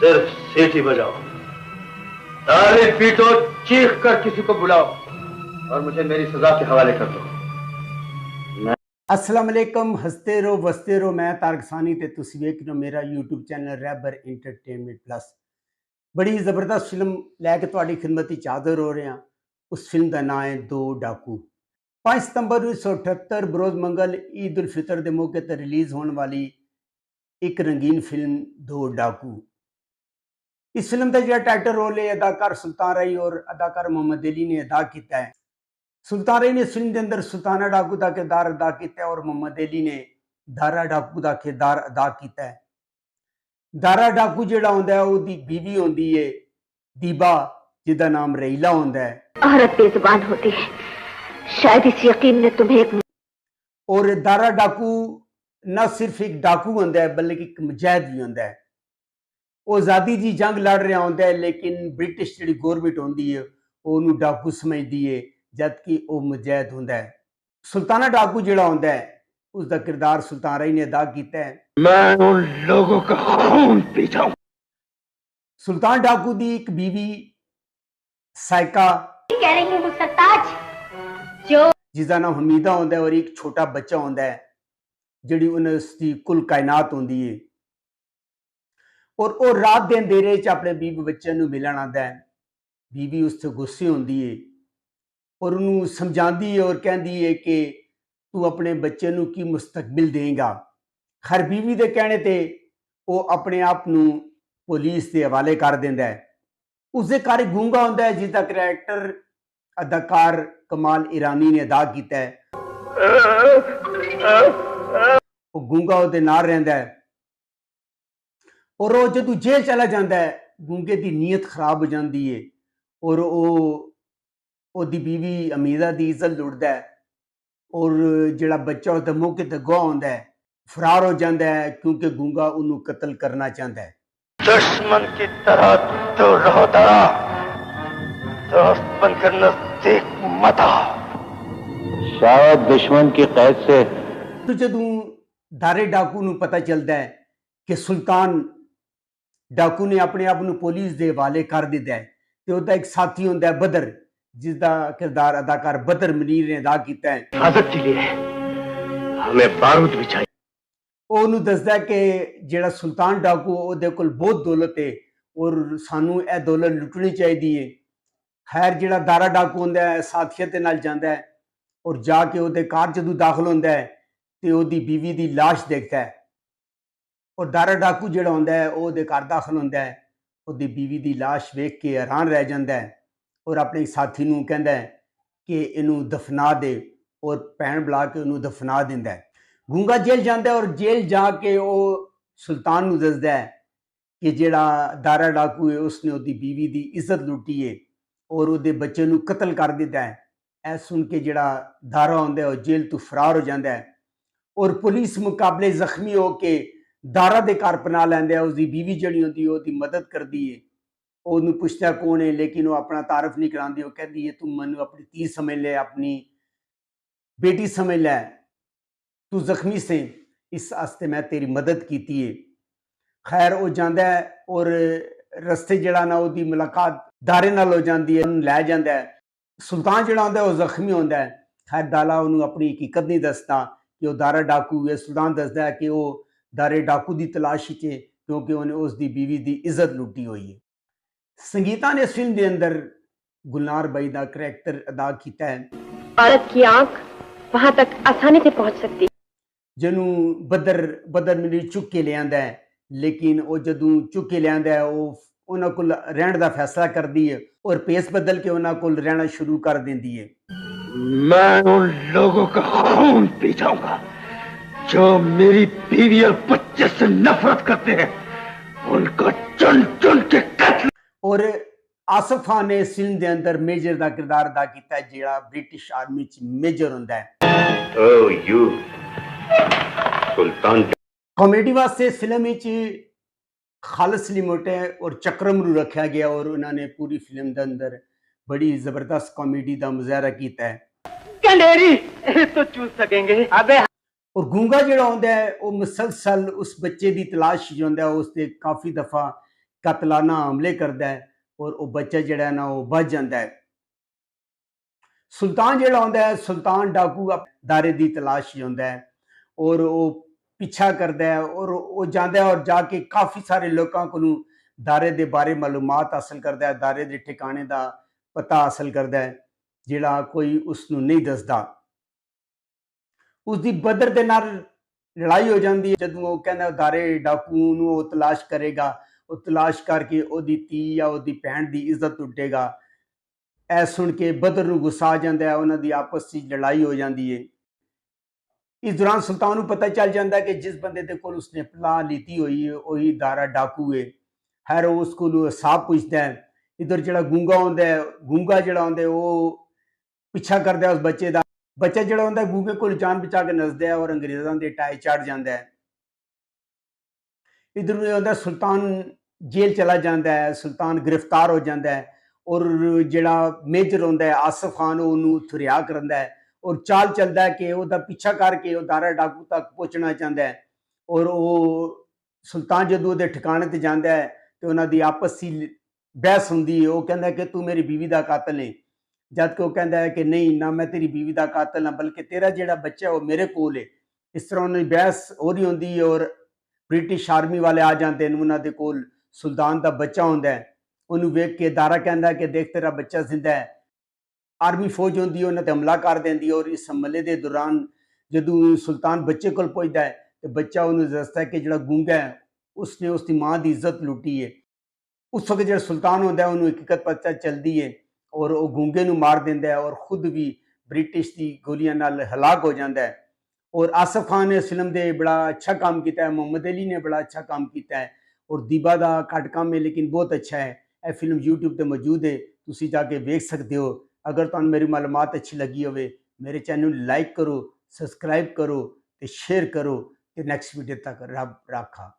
सिर्फ सीटी बजाओ, ताली पीटो, चीख कर किसी को बुलाओ और मुझे मेरी सजा के हवाले कर दो। अस्सलाम वालेकुम, हंसते रहो वसते रहो। मैं तारक सानी ते तुसी वेख रहे हो मेरा यूट्यूब चैनल रैबर इंटरटेनमेंट प्लस। बड़ी ज़बरदस्त फिल्म लैके तुहाडी खिदमत विच हाज़र हो रहे हैं। उस फिल्म का नाम है दो डाकू। 5 सितंबर 1978 बरोज़ मंगल ईद उल फितर के मौके पर रिलीज़ होने वाली एक रंगीन फिल्म दो डाकू। इस फिल्म का जो टाइटल रोल है अदाकार सुल्तान राई और अदाकार मोहम्मद अली ने अदा किया है। सुल्तान राई ने इस फिल्म के अंदर सुल्ताना डाकू का किरदार अदा किया और मोहम्मद अली ने दारा डाकू का किरदार अदा किया है। दारा डाकू जिहड़ा होंदा है उसदी बीवी होंदी है दीबा, जिसका नाम रहीला होंदा है। औरत बेजुबान होती है, शायद इस यकीन ने तुम्हें एक। और दारा डाकू न सिर्फ एक डाकू होंदा है बल्कि एक मुजाहिद भी होंदा है। वो आज़ादी की जंग लड़ रहा होंदा है, लेकिन ब्रिटिश जिहड़ी गौरमेंट होंदी है उन्होंने डाकू समझदी है जबकि वो मुजाहिद होंदा है। सुल्ताना डाकू जिहड़ा होंदा है उसका किरदार सुल्तान राई ने अदा किया है। मैं उन लोगों का खून पी जाऊं। सुल्तान डाकू की एक बीवी साइका कह रही हूँ सरताज, जो जिसका नाम हमीदा होंदा है और एक छोटा बच्चा होंदा है जिहड़ी उसकी कुल कायनात होंदी है। और वो रात के अंधेरे च अपने बीवी बच्चे नूं मिलन आंदा है। बीवी उससे गुस्से होंदी है और उन्होंने समझाती है और कहती है कि तू अपने बच्चे नूं की मुस्तकबिल देगा। खैर बीवी के कहने ते वो अपने आप नूं पुलिस के हवाले कर देंदा है। उसके घर गूंगा होंदा है जिसका करैक्टर अदाकार कमाल ईरानी ने अदा किया है। वो गूंगा उसदे नाल रहिंदा है और वो जदों जेल चला जाता है गूंगे की नीयत खराब हो जाती है और ओदी बीवी अमीदा की इज्जत लुटदा है और जिहड़ा बच्चा उसके मौके ते गवाह होंदा है फरार हो जाता है क्योंकि गूंगा उन्होंने कत्ल करना चाहता है। दुश्मन की तरह दूर रहो दारा, दोस्त बनकर नजदीक मत आओ। शायद दुश्मन की कैद से तो जदों दारे डाकू नूं पता चलता है कि सुल्तान डाकू ने अपने आप नूं पुलिस के हवाले कर दिता है तो उसका एक साथी होंदा है बदर, जिसका किरदार अदाकार बदर मनीर ने अदा किया है। हिफाजत के लिए हमें बारूद भी चाहिए। ਉਹਨੂੰ ਦੱਸਦਾ ਕਿ ਜਿਹੜਾ ਸੁਲਤਾਨ ਡਾਕੂ ਉਹਦੇ ਕੋਲ ਬਹੁਤ ਦੌਲਤ ਹੈ ਔਰ ਸਾਨੂੰ ਇਹ ਦੌਲਤ ਲੁੱਟਣੀ ਚਾਹੀਦੀ ਹੈ। ਖੈਰ ਜਿਹੜਾ ਦਾਰਾ ਡਾਕੂ ਹੁੰਦਾ ਹੈ ਸਾਥੀਆਂ ਦੇ ਨਾਲ ਜਾਂਦਾ ਹੈ ਔਰ ਜਾ ਕੇ ਉਹਦੇ ਘਰ ਜਦੋਂ ਦਾਖਲ ਹੁੰਦਾ ਹੈ ਤੇ ਉਹਦੀ ਬੀਵੀ ਦੀ ਲਾਸ਼ ਦੇਖਦਾ ਹੈ ਔਰ ਦਾਰਾ ਡਾਕੂ ਜਿਹੜਾ ਹੁੰਦਾ ਹੈ ਉਹ ਉਹਦੇ ਘਰ ਦਾਖਲ ਹੁੰਦਾ ਹੈ, ਉਹਦੀ ਬੀਵੀ ਦੀ ਲਾਸ਼ ਵੇਖ ਕੇ ਹੈਰਾਨ ਰਹਿ ਜਾਂਦਾ ਹੈ ਔਰ ਆਪਣੇ ਸਾਥੀ ਨੂੰ ਕਹਿੰਦਾ ਹੈ ਕਿ ਇਹਨੂੰ ਦਫਨਾ ਦੇ ਔਰ ਭੈਣ ਬੁਲਾ ਕੇ ਉਹਨੂੰ ਦਫਨਾ ਦਿੰਦਾ ਹੈ। गूंगा जेल जाता है और जेल जाके वो सुल्तान नूं दसदा है कि जिहड़ा दारा डाकू है उसने उसदी बीवी की इज्जत लुटी है और उसदे बच्चे नूं कत्ल कर दिता है। ऐ सुन के जिहड़ा दारा होंदा है वो जेल तो फरार हो जाता है और पुलिस मुकाबले जख्मी हो के दारा दे घर पनाह लैंदा है। उसदी बीवी जिहड़ी होंदी है उसदी मदद करदी है। ਉਹਨੂੰ ਪੁੱਛਦਾ कौन है लेकिन वो अपना तारफ नहीं करांदी। वो कहती है तू मैनू अपनी धी समझ ले, अपनी बेटी समझ लै, तू जख्मी से इस वास्ते मैं तेरी मदद की है। खैर वो जाता है और रस्ते जड़ा ना उसकी मुलाकात दारे नाल हो जाती है, लै जाता है। सुल्तान जड़ा होंदा है वो जख्मी होंदा है। खैर दारा उन्होंने अपनी हकीकत नहीं दसदा कि वो दारा डाकू है। सुल्तान दसदा है कि वो दारे डाकू की तलाश च क्योंकि उन्हें उसकी बीवी की इज्जत लुटी हुई है। संगीता ने इस फिल्म के अंदर गुलनार बाई का करैक्टर अदा किया है। औरत की आंख वहां तक आसानी से पहुंच सकती, जिन्हों बदर मनीर चुक के लिया है, लेकिन वो जदों चुक के लिया है वो उन्होंने कोल रहने का फैसला करती है और पेस बदल के उन्होंने कोल रहना शुरू कर देती है। मैं उन लोगों का खून पी जाऊंगा जो मेरी बीवी और बच्चे से नफरत करते हैं, उनको चुन चुन के कत्ल। और आसिफ खान ने इस फिल्म के अंदर मेजर का किरदार अदा किया है, जिहड़ा ब्रिटिश आर्मी च मेजर होंदा है। Oh, you सुल्तान कॉमेडी वास्ते इस फिल्म में खालिस लिमोटे और चक्रम नूं रखा गया और उन्होंने पूरी फिल्म के अंदर बड़ी जबरदस्त कॉमेडी का मुजाहरा किया है। कनेरी तो चूस सकेंगे। अबे और गूंगा जिहड़ा होंदा है वो मुसलसल उस बच्चे की तलाश च होंदा है। उसते काफ़ी दफ़ा ਕਾਤਲਾਨਾ ਹਮਲੇ ਕਰਦਾ ਹੈ ਔਰ ਉਹ ਬੱਚਾ ਜਿਹੜਾ ਨਾ ਉਹ ਬਚ ਜਾਂਦਾ ਹੈ। ਸੁਲਤਾਨ ਜਿਹੜਾ ਹੁੰਦਾ ਹੈ, ਸੁਲਤਾਨ ਡਾਕੂ ਦਾਰੇ ਦੀ ਤਲਾਸ਼ ਹੁੰਦਾ ਹੈ ਔਰ ਉਹ ਪਿੱਛਾ ਕਰਦਾ ਹੈ ਔਰ ਉਹ ਜਾਂਦਾ ਹੈ ਔਰ ਜਾ ਕੇ ਕਾਫੀ ਸਾਰੇ ਲੋਕਾਂ ਕੋਲੋਂ ਦਾਰੇ ਦੇ ਬਾਰੇ ਮਾਲੂਮਾਤ ਹਾਸਲ ਕਰਦਾ ਹੈ, ਦਾਰੇ ਦੇ ਠਿਕਾਣੇ ਦਾ ਪਤਾ ਹਾਸਲ ਕਰਦਾ ਹੈ ਜਿਹੜਾ ਕੋਈ ਉਸ ਨੂੰ ਨਹੀਂ ਦੱਸਦਾ। ਉਸ ਦੀ ਬਦਰ ਦੇ ਨਾਲ ਲੜਾਈ ਹੋ ਜਾਂਦੀ ਹੈ ਜਦੋਂ ਉਹ ਕਹਿੰਦਾ ਦਾਰੇ ਡਾਕੂ ਨੂੰ ਉਹ ਤਲਾਸ਼ ਕਰੇਗਾ, ਉਹ ਤਲਾਸ਼ ਕਰਕੇ ਉਹਦੀ ਧੀ ਜਾਂ ਉਹਦੀ ਭੈਣ ਦੀ ਇੱਜ਼ਤ ਲੁੱਟੇਗਾ। ਇਹ ਸੁਣ ਕੇ ਬਦਰ ਨੂੰ ਗੁੱਸਾ ਆ ਜਾਂਦਾ ਹੈ, ਉਹਨਾਂ ਦੀ ਆਪਸ ਵਿੱਚ ਲੜਾਈ ਹੋ ਜਾਂਦੀ ਹੈ। ਇਸ ਦੌਰਾਨ ਸੁਲਤਾਨ ਨੂੰ ਪਤਾ ਚੱਲ ਜਾਂਦਾ ਹੈ ਕਿ ਜਿਸ ਬੰਦੇ ਦੇ ਕੋਲ ਉਸਨੇ ਪਨਾਹ ਲੀਤੀ ਹੋਈ ਹੈ ਉਹੀ ਦਾਰਾ ਡਾਕੂ ਹੈ। ਹਰ ਉਸ ਕੋਲ ਹਿਸਾਬ ਪੁੱਛਦਾ ਹੈ। ਇਧਰ ਜਿਹੜਾ ਗੂੰਗਾ ਹੁੰਦਾ ਹੈ, ਗੂੰਗਾ ਜਿਹੜਾ ਹੁੰਦਾ ਉਹ ਪਿੱਛਾ ਕਰਦਾ ਉਸ ਬੱਚੇ ਦਾ। ਬੱਚਾ ਜਿਹੜਾ ਹੁੰਦਾ ਗੂੰਗੇ ਕੋਲ ਜਾਨ ਬਚਾ ਕੇ ਨੱਸਦਾ ਹੈ ਔਰ ਅੰਗਰੇਜ਼ਾਂ ਦੇ ਟਾਏ ਚੜ ਜਾਂਦਾ ਹੈ। ਇਧਰ ਨੂੰ ਹੁੰਦਾ ਸੁਲਤਾਨ ਜੇਲ੍ਹ ਚਲਾ ਜਾਂਦਾ ਹੈ, ਸੁਲਤਾਨ ਗ੍ਰਿਫਤਾਰ ਹੋ ਜਾਂਦਾ ਹੈ ਔਰ ਜਿਹੜਾ ਮੇਜਰ ਹੁੰਦਾ ਹੈ ਆਸਫ ਖਾਨ ਉਹਨੂੰ ਉੱਥੋਂ ਰਿਹਾ ਕਰਦਾ ਹੈ ਔਰ ਚਾਲ ਚੱਲਦਾ ਹੈ ਕਿ ਉਹਦਾ ਪਿੱਛਾ ਕਰਕੇ ਉਹ ਦਾਰਾ ਡਾਕੂ ਤੱਕ ਪਹੁੰਚਣਾ ਚਾਹੁੰਦਾ ਹੈ। ਔਰ ਉਹ ਸੁਲਤਾਨ ਜਦੋਂ ਉਹਦੇ ਠਿਕਾਣੇ ਤੇ ਜਾਂਦਾ ਹੈ ਤੇ ਉਹਨਾਂ ਦੀ ਆਪਸੀ ਬਹਿਸ ਹੁੰਦੀ ਹੈ। ਉਹ ਕਹਿੰਦਾ ਕਿ ਤੂੰ ਮੇਰੀ ਬੀਵੀ ਦਾ ਕਾਤਲ ਹੈ, ਜਦ ਕਿ ਉਹ ਕਹਿੰਦਾ ਹੈ ਕਿ ਨਹੀਂ, ਨਾ ਮੈਂ ਤੇਰੀ ਬੀਵੀ ਦਾ ਕਾਤਲ ਹਾਂ ਬਲਕਿ ਤੇਰਾ ਜਿਹੜਾ ਬੱਚਾ ਉਹ ਮੇਰੇ ਕੋਲ ਹੈ। ਇਸ ਤਰ੍ਹਾਂ ਉਹਨਾਂ ਦੀ ਬਹਿਸ ਹੋ ਰਹੀ ਹੁੰਦੀ ਹੈ ਔਰ ਬ੍ਰਿਟਿਸ਼ ਆਰਮੀ ਵਾਲੇ ਆ ਜਾਂਦੇ ਨੇ, ਉਹਨਾਂ ਦੇ ਕੋਲ ਸੁਲਤਾਨ ਦਾ ਬੱਚਾ ਹੁੰਦਾ ਹੈ। ਉਹਨੂੰ ਵੇਖ ਕੇ ਦਾਰਾ ਕਹਿੰਦਾ ਕਿ ਦੇਖ ਤੇਰਾ ਬੱਚਾ ਜ਼ਿੰਦਾ ਹੈ। ਆਰਮੀ ਫੌਜ ਹੁੰਦੀ ਹੈ, ਉਹਨਾਂ ਤੇ ਹਮਲਾ ਕਰ ਦਿੰਦੀ ਹੈ ਔਰ ਇਸ ਹਮਲੇ ਦੇ ਦੌਰਾਨ ਜਦੋਂ ਸੁਲਤਾਨ ਬੱਚੇ ਕੋਲ ਪਹੁੰਚਦਾ ਹੈ ਤੇ ਬੱਚਾ ਉਹਨੂੰ ਦੱਸਦਾ ਹੈ ਕਿ ਜਿਹੜਾ ਗੂੰਗਾ ਹੈ ਉਸਨੇ ਉਸਦੀ ਮਾਂ ਦੀ ਇੱਜ਼ਤ ਲੁੱਟੀ ਹੈ। ਉਸ ਵਕਤ ਜਿਹੜਾ ਸੁਲਤਾਨ ਹੁੰਦਾ ਹੈ ਉਹਨੂੰ ਹਕੀਕਤ ਪਤਾ ਚੱਲਦੀ ਹੈ ਔਰ ਉਹ ਗੂੰਗੇ ਨੂੰ ਮਾਰ ਦਿੰਦਾ ਹੈ ਔਰ ਖੁਦ ਵੀ ਬ੍ਰਿਟਿਸ਼ ਦੀ ਗੋਲੀਆਂ ਨਾਲ ਹਲਾਕ ਹੋ ਜਾਂਦਾ ਹੈ। ਔਰ ਆਸਫ ਖਾਨ ਨੇ ਇਸ ਫਿਲਮ ਦੇ ਬੜਾ ਅੱਛਾ ਕੰਮ ਕੀਤਾ ਹੈ, ਮੁਹੰਮਦ ਅਲੀ ਨੇ ਬੜਾ ਅੱਛਾ ਕੰਮ ਕੀਤਾ ਹੈ ਔਰ ਦੀਬਾ ਦਾ ਘੱਟ ਕੰਮ ਹੈ ਲੇਕਿਨ ਬਹੁਤ ਅੱਛਾ ਹੈ। ਇਹ ਫਿਲਮ YouTube ਤੇ ਮੌਜੂਦ ਹੈ, ਤੁਸੀਂ ਜਾ ਕੇ ਵੇਖ ਸਕਦੇ ਹੋ। ਅਗਰ ਤੁਹਾਨੂੰ ਮੇਰੀ ਮਾਲੂਮਾਤ ਅੱਛੀ ਲੱਗੀ ਹੋਵੇ ਮੇਰੇ ਚੈਨਲ ਨੂੰ ਲਾਈਕ ਕਰੋ, ਸਬਸਕ੍ਰਾਈਬ ਕਰੋ ਤੇ ਸ਼ੇਅਰ ਕਰੋ ਤੇ ਨੈਕਸਟ ਵੀਡੀਓ ਤੱਕ ਰੱਬ ਰਾਖਾ।